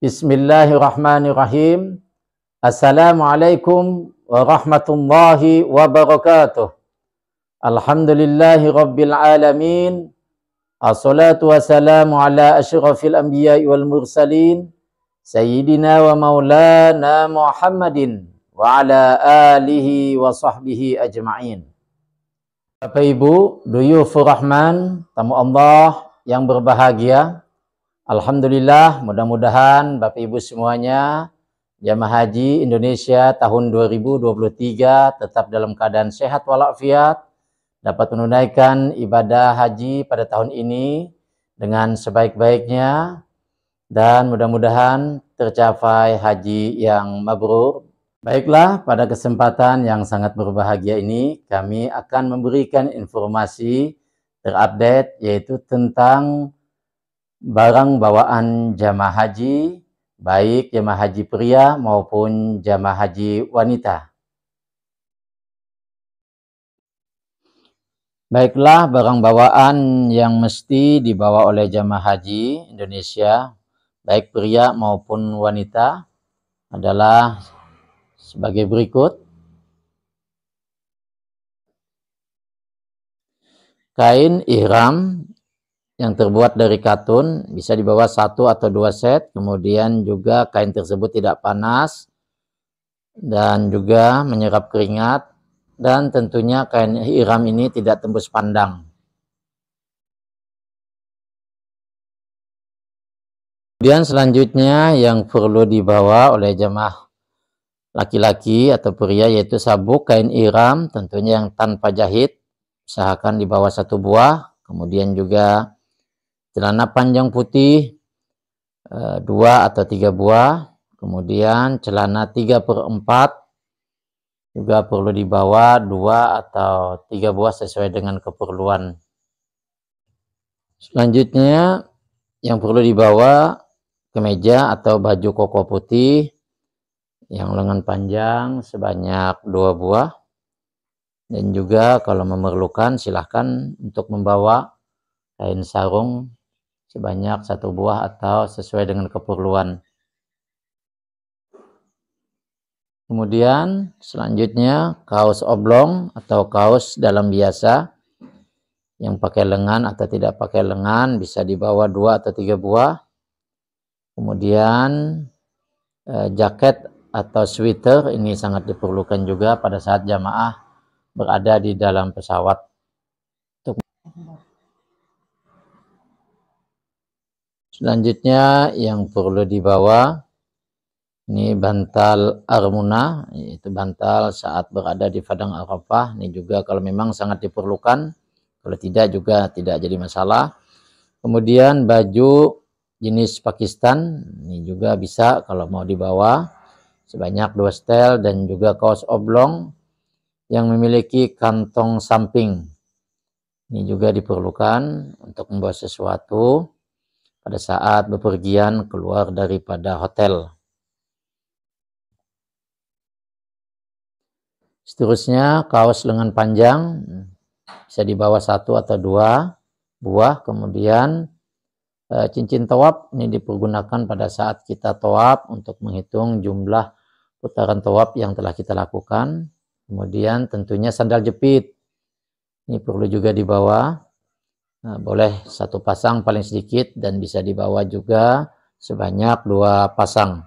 Bismillahirrahmanirrahim. Assalamualaikum warahmatullahi wabarakatuh. Alhamdulillahi rabbil alamin. Assalatu wassalamu ala asyrafil anbiya'i wal mursalin. Sayyidina wa maulana Muhammadin wa ala alihi wa sahbihi ajma'in. Bapak Ibu, duyufur Rahman, tamu Allah yang berbahagia. Alhamdulillah, mudah-mudahan Bapak Ibu semuanya jamaah haji Indonesia tahun 2023 tetap dalam keadaan sehat walafiat, dapat menunaikan ibadah haji pada tahun ini dengan sebaik-baiknya, dan mudah-mudahan tercapai haji yang mabrur. Baiklah, pada kesempatan yang sangat berbahagia ini kami akan memberikan informasi terupdate yaitu tentang barang bawaan jamaah haji, baik jamaah haji pria maupun jamaah haji wanita. Baiklah, barang bawaan yang mesti dibawa oleh jamaah haji Indonesia, baik pria maupun wanita, adalah sebagai berikut. Kain ihram yang terbuat dari katun, bisa dibawa 1 atau 2 set, kemudian juga kain tersebut tidak panas dan juga menyerap keringat, dan tentunya kain ihram ini tidak tembus pandang. Kemudian selanjutnya yang perlu dibawa oleh jamaah laki-laki atau pria yaitu sabuk kain ihram, tentunya yang tanpa jahit, usahakan dibawa 1 buah, kemudian juga celana panjang putih 2 atau 3 buah, kemudian celana 3/4 juga perlu dibawa 2 atau 3 buah sesuai dengan keperluan. Selanjutnya yang perlu dibawa kemeja atau baju koko putih yang lengan panjang sebanyak 2 buah, dan juga kalau memerlukan silahkan untuk membawa kain sarung sebanyak 1 buah atau sesuai dengan keperluan. Kemudian selanjutnya kaos oblong atau kaos dalam biasa yang pakai lengan atau tidak pakai lengan bisa dibawa 2 atau 3 buah. Kemudian jaket atau sweater ini sangat diperlukan juga pada saat jamaah berada di dalam pesawat. Selanjutnya yang perlu dibawa ini bantal armuna, yaitu bantal saat berada di Padang Arafah. Ini juga kalau memang sangat diperlukan, kalau tidak juga tidak jadi masalah. Kemudian baju jenis Pakistan, ini juga bisa kalau mau dibawa sebanyak 2 setel, dan juga kaos oblong yang memiliki kantong samping. Ini juga diperlukan untuk membawa sesuatu pada saat bepergian keluar daripada hotel. Seterusnya kaos lengan panjang bisa dibawa 1 atau 2 buah. Kemudian cincin tawaf ini dipergunakan pada saat kita tawaf untuk menghitung jumlah putaran tawaf yang telah kita lakukan. Kemudian tentunya sandal jepit ini perlu juga dibawa. Boleh 1 pasang paling sedikit, dan bisa dibawa juga sebanyak 2 pasang.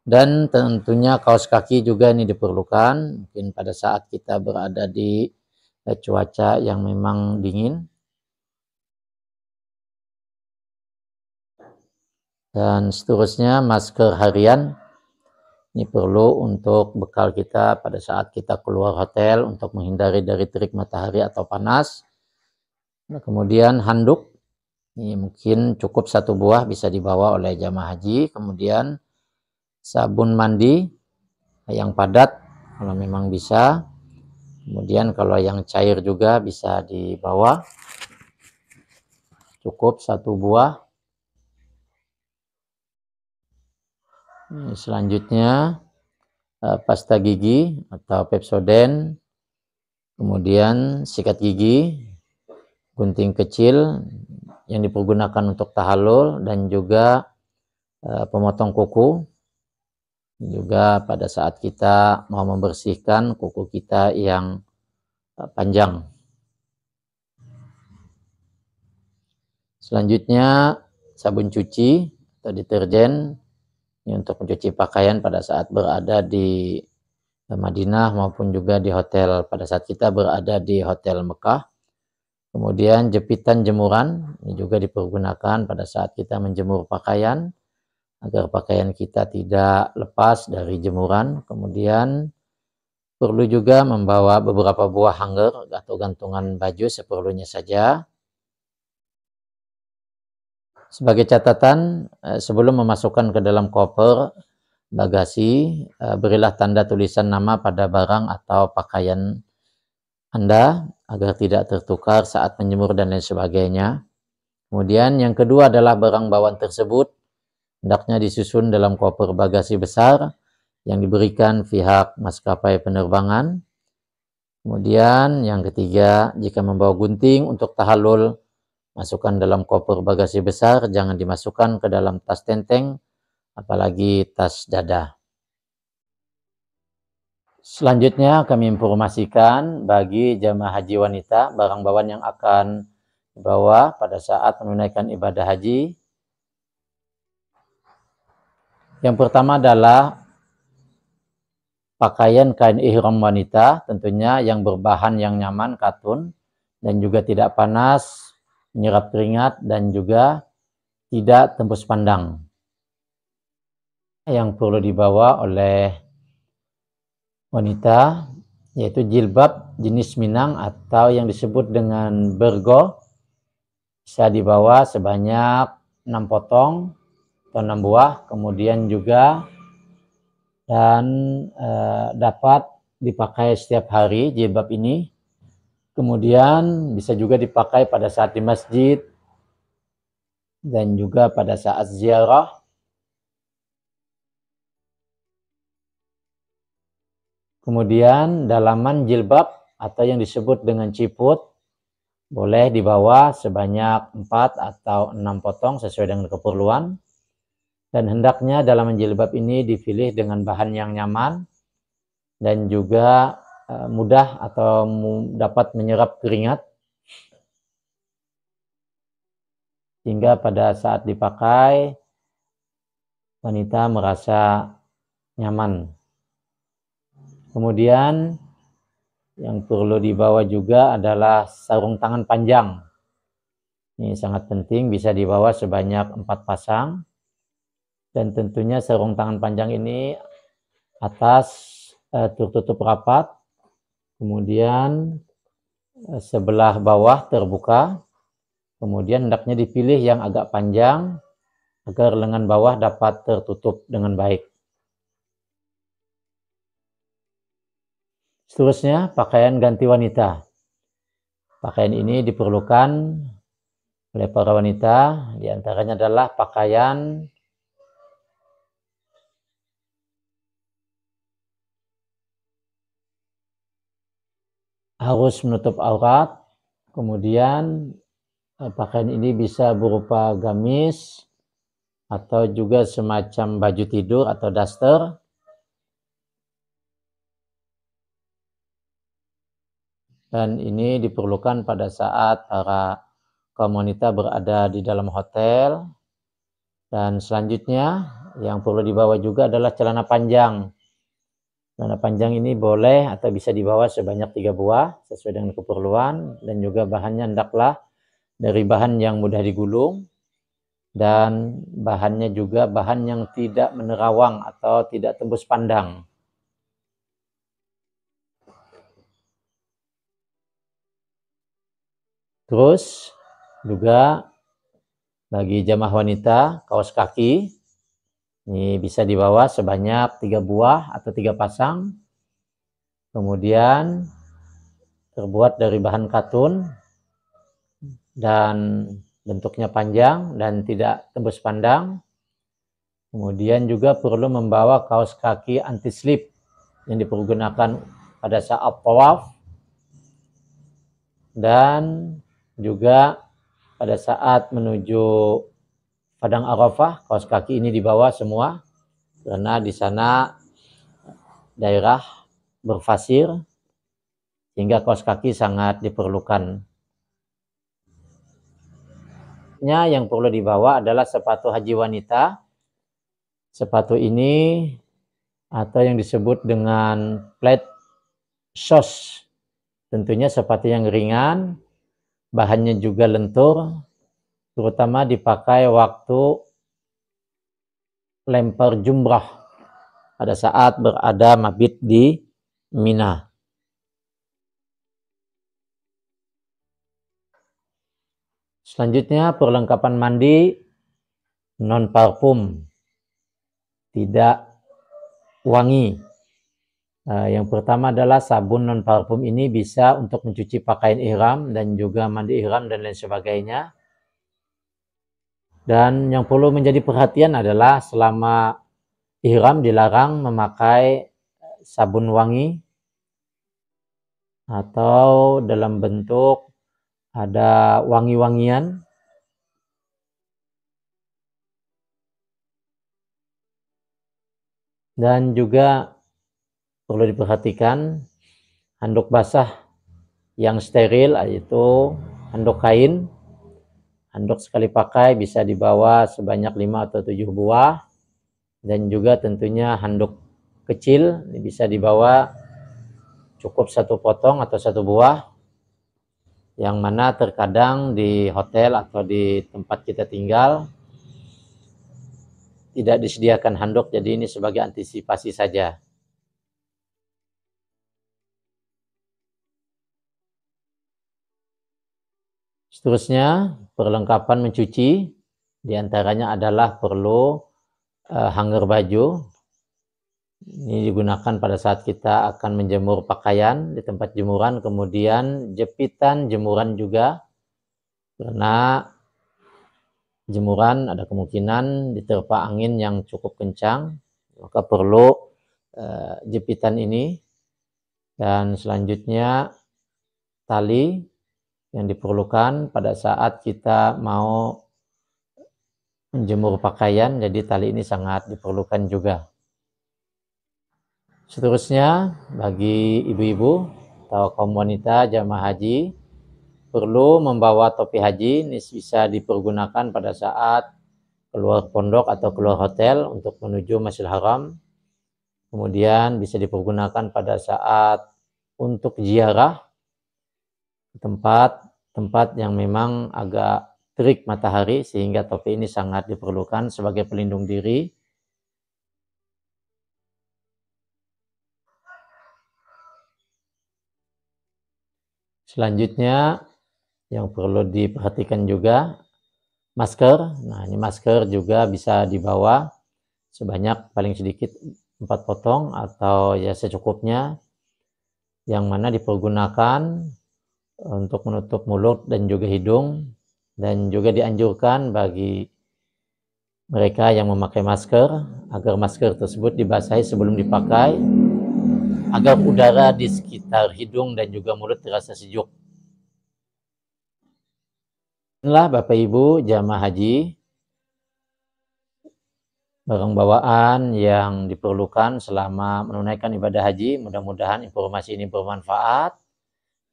Dan tentunya kaos kaki juga ini diperlukan, mungkin pada saat kita berada di cuaca yang memang dingin. Dan seterusnya masker harian ini perlu untuk bekal kita pada saat kita keluar hotel untuk menghindari dari terik matahari atau panas. Nah, kemudian handuk ini mungkin cukup 1 buah bisa dibawa oleh jamaah haji. Kemudian sabun mandi yang padat kalau memang bisa. Kemudian kalau yang cair juga bisa dibawa, cukup 1 buah. Selanjutnya pasta gigi atau Pepsodent, kemudian sikat gigi, gunting kecil yang dipergunakan untuk tahallul, dan juga pemotong kuku, juga pada saat kita mau membersihkan kuku kita yang panjang. Selanjutnya sabun cuci atau deterjen ini untuk mencuci pakaian pada saat berada di Madinah maupun juga di hotel pada saat kita berada di Hotel Mekah. Kemudian jepitan jemuran ini juga dipergunakan pada saat kita menjemur pakaian agar pakaian kita tidak lepas dari jemuran. Kemudian perlu juga membawa beberapa buah hanger atau gantungan baju seperlunya saja. Sebagai catatan, sebelum memasukkan ke dalam koper bagasi, berilah tanda tulisan nama pada barang atau pakaian Anda agar tidak tertukar saat menjemur dan lain sebagainya. Kemudian yang kedua adalah barang bawaan tersebut hendaknya disusun dalam koper bagasi besar yang diberikan pihak maskapai penerbangan. Kemudian yang ketiga, jika membawa gunting untuk tahallul, masukkan dalam koper bagasi besar, jangan dimasukkan ke dalam tas tenteng, apalagi tas dada. Selanjutnya kami informasikan bagi jamaah haji wanita, barang bawaan yang akan dibawa pada saat menunaikan ibadah haji. Yang pertama adalah pakaian kain ihram wanita, tentunya yang berbahan yang nyaman, katun, dan juga tidak panas, menyerap keringat, dan juga tidak tembus pandang. Yang perlu dibawa oleh wanita yaitu jilbab jenis Minang atau yang disebut dengan bergo, bisa dibawa sebanyak 6 potong atau 6 buah, kemudian juga dan dapat dipakai setiap hari jilbab ini. Kemudian bisa juga dipakai pada saat di masjid dan juga pada saat ziarah. Kemudian dalaman jilbab atau yang disebut dengan ciput boleh dibawa sebanyak 4 atau 6 potong sesuai dengan keperluan. Dan hendaknya dalaman jilbab ini dipilih dengan bahan yang nyaman dan juga mudah atau dapat menyerap keringat, sehingga pada saat dipakai wanita merasa nyaman. Kemudian yang perlu dibawa juga adalah sarung tangan panjang. Ini sangat penting, bisa dibawa sebanyak 4 pasang. Dan tentunya sarung tangan panjang ini atas tertutup rapat, kemudian sebelah bawah terbuka, kemudian hendaknya dipilih yang agak panjang agar lengan bawah dapat tertutup dengan baik. Seterusnya, pakaian ganti wanita. Pakaian ini diperlukan oleh para wanita, diantaranya adalah pakaian harus menutup aurat, kemudian pakaian ini bisa berupa gamis atau juga semacam baju tidur atau daster. Dan ini diperlukan pada saat para kaum wanita berada di dalam hotel. Dan selanjutnya yang perlu dibawa juga adalah celana panjang. Celana panjang ini boleh atau bisa dibawa sebanyak 3 buah sesuai dengan keperluan, dan juga bahannya hendaklah dari bahan yang mudah digulung dan bahannya juga bahan yang tidak menerawang atau tidak tembus pandang. Terus juga bagi jamaah wanita, kaos kaki ini bisa dibawa sebanyak 3 buah atau 3 pasang. Kemudian terbuat dari bahan katun dan bentuknya panjang dan tidak tembus pandang. Kemudian juga perlu membawa kaos kaki anti slip yang dipergunakan pada saat tawaf dan juga pada saat menuju padang Arafah, kaos kaki ini dibawa semua karena di sana daerah berpasir sehingga kaos kaki sangat diperlukan. Yang perlu dibawa adalah sepatu haji wanita. Sepatu ini atau yang disebut dengan flat shoes, tentunya sepatu yang ringan, bahannya juga lentur, terutama dipakai waktu lempar jumrah pada saat berada mabit di Mina. Selanjutnya perlengkapan mandi non parfum, tidak wangi. Yang pertama adalah sabun non parfum. Ini bisa untuk mencuci pakaian ihram dan juga mandi ihram dan lain sebagainya. Dan yang perlu menjadi perhatian adalah selama ihram dilarang memakai sabun wangi atau dalam bentuk ada wangi-wangian. Dan juga perlu diperhatikan handuk basah yang steril, yaitu handuk kain. Handuk sekali pakai bisa dibawa sebanyak 5 atau 7 buah. Dan juga tentunya handuk kecil ini bisa dibawa cukup 1 potong atau 1 buah. Yang mana terkadang di hotel atau di tempat kita tinggal tidak disediakan handuk, jadi ini sebagai antisipasi saja. Seterusnya, perlengkapan mencuci, diantaranya adalah perlu hanger baju. Ini digunakan pada saat kita akan menjemur pakaian di tempat jemuran, kemudian jepitan jemuran juga, karena jemuran ada kemungkinan diterpa angin yang cukup kencang, maka perlu jepitan ini. Dan selanjutnya tali yang diperlukan pada saat kita mau menjemur pakaian, jadi tali ini sangat diperlukan juga. Seterusnya, bagi ibu-ibu atau kaum wanita jamaah haji perlu membawa topi haji. Ini bisa dipergunakan pada saat keluar pondok atau keluar hotel untuk menuju Masjidil Haram. Kemudian bisa dipergunakan pada saat untuk ziarah tempat yang memang agak terik matahari, sehingga topi ini sangat diperlukan sebagai pelindung diri. Selanjutnya yang perlu diperhatikan juga masker. Nah, ini masker juga bisa dibawa sebanyak paling sedikit 4 potong atau ya secukupnya, yang mana dipergunakan untuk menutup mulut dan juga hidung, dan juga dianjurkan bagi mereka yang memakai masker agar masker tersebut dibasahi sebelum dipakai, agar udara di sekitar hidung dan juga mulut terasa sejuk. Inilah Bapak Ibu jamaah haji, barang bawaan yang diperlukan selama menunaikan ibadah haji. Mudah-mudahan informasi ini bermanfaat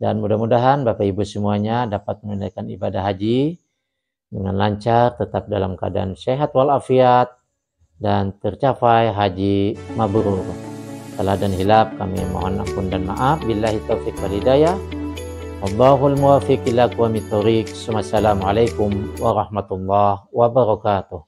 dan mudah-mudahan Bapak Ibu semuanya dapat menunaikan ibadah haji dengan lancar, tetap dalam keadaan sehat walafiat, dan tercapai haji mabrur. Salah dan hilaf kami mohon ampun dan maaf. Billahi taufiq wal hidayah. Wallahul muwaffiq ila aqwamit thoriq. Wassalamualaikum warahmatullahi wabarakatuh.